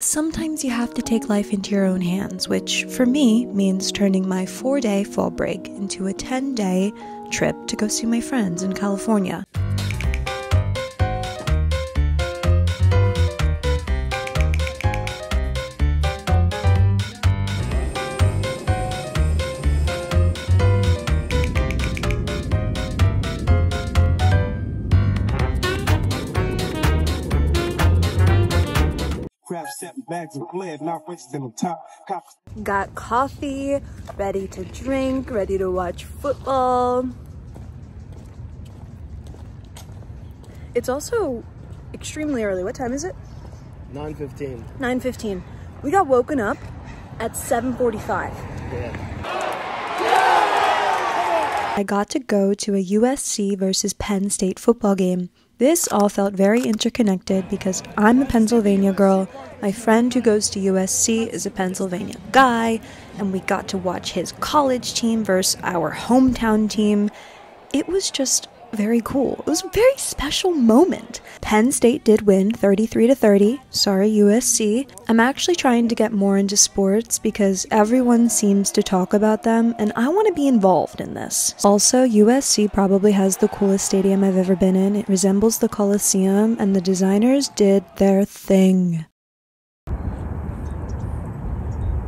Sometimes you have to take life into your own hands, which for me means turning my 4-day fall break into a 10-day trip to go see my friends in California. Got coffee, ready to drink, ready to watch football. It's also extremely early. What time is it? 9:15. 9:15. We got woken up at 7:45. Yeah. I got to go to a USC versus Penn State football game. This all felt very interconnected because I'm a Pennsylvania girl, my friend who goes to USC is a Pennsylvania guy, and we got to watch his college team versus our hometown team. It was just very cool. It was a very special moment. Penn State did win 33-30. Sorry, USC. I'm actually trying to get more into sports because everyone seems to talk about them and I want to be involved in this. Also, USC probably has the coolest stadium I've ever been in. It resembles the Coliseum and the designers did their thing.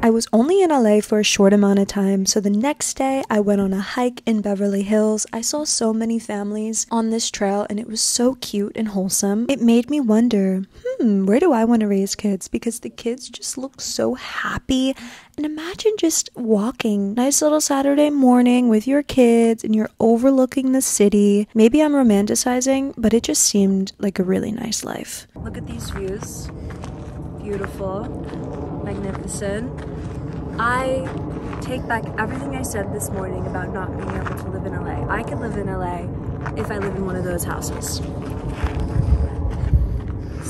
I was only in LA for a short amount of time, so the next day I went on a hike in Beverly Hills. I saw so many families on this trail and it was so cute and wholesome. It made me wonder, where do I want to raise kids? Because the kids just look so happy. And imagine just walking, nice little Saturday morning with your kids and you're overlooking the city. Maybe I'm romanticizing, but it just seemed like a really nice life. Look at these views. Beautiful. Magnificent. I take back everything I said this morning about not being able to live in LA. I could live in LA if I live in one of those houses.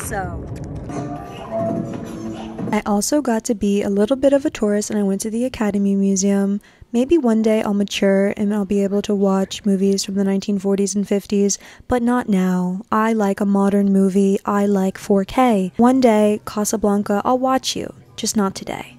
So, I also got to be a little bit of a tourist and I went to the Academy Museum. Maybe one day I'll mature and I'll be able to watch movies from the 1940s and 50s, but not now. I like a modern movie. I like 4K. One day, Casablanca, I'll watch you. Just not today.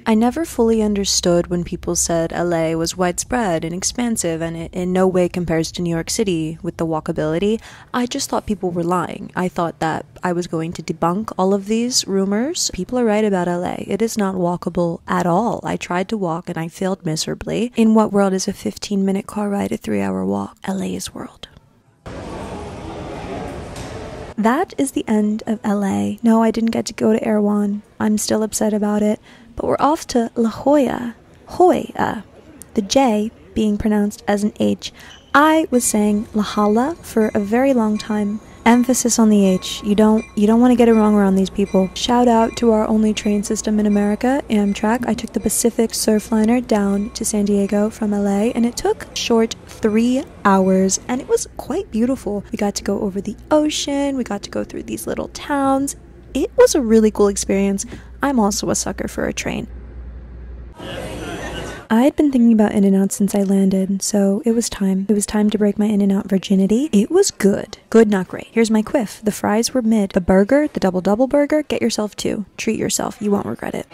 I never fully understood when people said LA was widespread and expansive and it in no way compares to New York City with the walkability. I just thought people were lying. I thought that I was going to debunk all of these rumors. People are right about LA. It is not walkable at all. I tried to walk and I failed miserably. In what world is a 15-minute car ride a 3-hour walk? LA's world. That is the end of LA. No, I didn't get to go to Erewhon. I'm still upset about it. But we're off to La Jolla. Hoya. The J being pronounced as an H. I was saying La Jolla for a very long time. Emphasis on the H. You don't want to get it wrong around these people. Shout out to our only train system in America, Amtrak. I took the Pacific Surfliner down to San Diego from LA and it took a short 3 hours and it was quite beautiful. We got to go over the ocean. We got to go through these little towns. It was a really cool experience. I'm also a sucker for a train. I had been thinking about In-N-Out since I landed, so it was time. It was time to break my In-N-Out virginity. It was good. Good, not great. Here's my quiff. The fries were mid. The burger, the double burger, get yourself 2. Treat yourself. You won't regret it.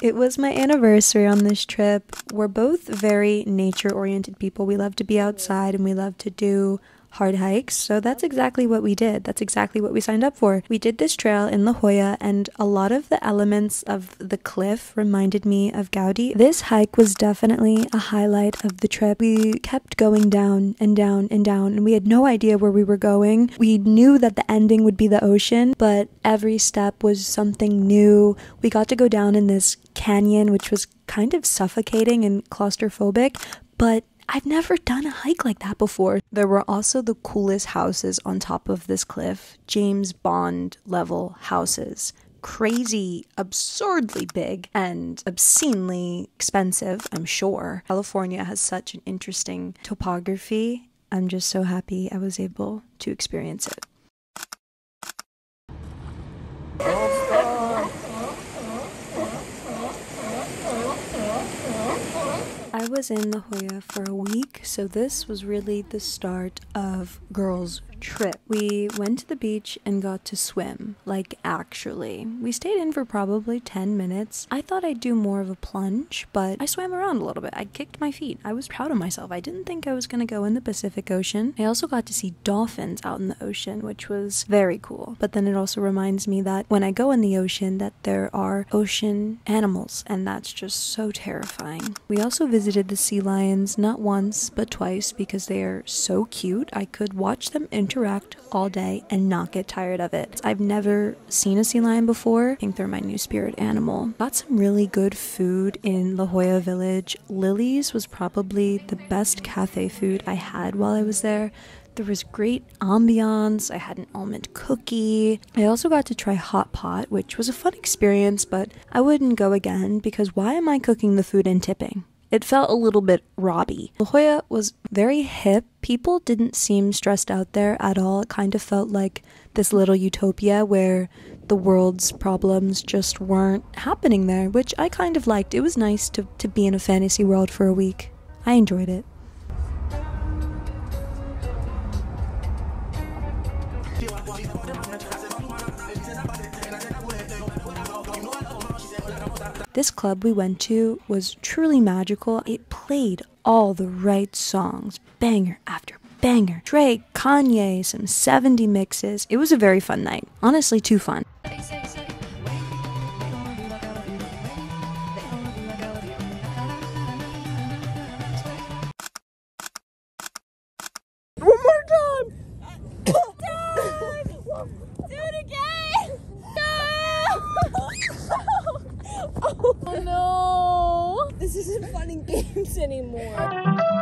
It was my anniversary on this trip. We're both very nature-oriented people. We love to be outside and we love to do hard hikes, so that's exactly what we did. That's exactly what we signed up for. We did this trail in La Jolla and a lot of the elements of the cliff reminded me of Gaudi. This hike was definitely a highlight of the trip. We kept going down and down and down and we had no idea where we were going. We knew that the ending would be the ocean, but every step was something new. We got to go down in this canyon which was kind of suffocating and claustrophobic, but I've never done a hike like that before. There were also the coolest houses on top of this cliff. James Bond level houses. Crazy, absurdly big, and obscenely expensive, I'm sure. California has such an interesting topography. I'm just so happy I was able to experience it. I was in La Jolla for a week, so this was really the start of girls' trip. We went to the beach and got to swim, like actually. We stayed in for probably 10 minutes. I thought I'd do more of a plunge, but I swam around a little bit. I kicked my feet. I was proud of myself. I didn't think I was gonna go in the Pacific Ocean. I also got to see dolphins out in the ocean, which was very cool. But then it also reminds me that when I go in the ocean, that there are ocean animals, and that's just so terrifying. We also visited the sea lions, not once, but twice, because they are so cute. I could watch them interact all day and not get tired of it. I've never seen a sea lion before. I think they're my new spirit animal. Got some really good food in La Jolla Village. Lily's was probably the best cafe food I had while I was there. There was great ambiance. I had an almond cookie. I also got to try hot pot, which was a fun experience, but I wouldn't go again because why am I cooking the food and tipping? It felt a little bit robby. La Jolla was very hip. People didn't seem stressed out there at all. It kind of felt like this little utopia where the world's problems just weren't happening there, which I kind of liked. It was nice to be in a fantasy world for a week. I enjoyed it. This club we went to was truly magical. It played all the right songs, banger after banger. Drake, Kanye, some 70 mixes. It was a very fun night. Honestly, too fun. One more time! Do it again! No! Oh no! This isn't fun and games anymore.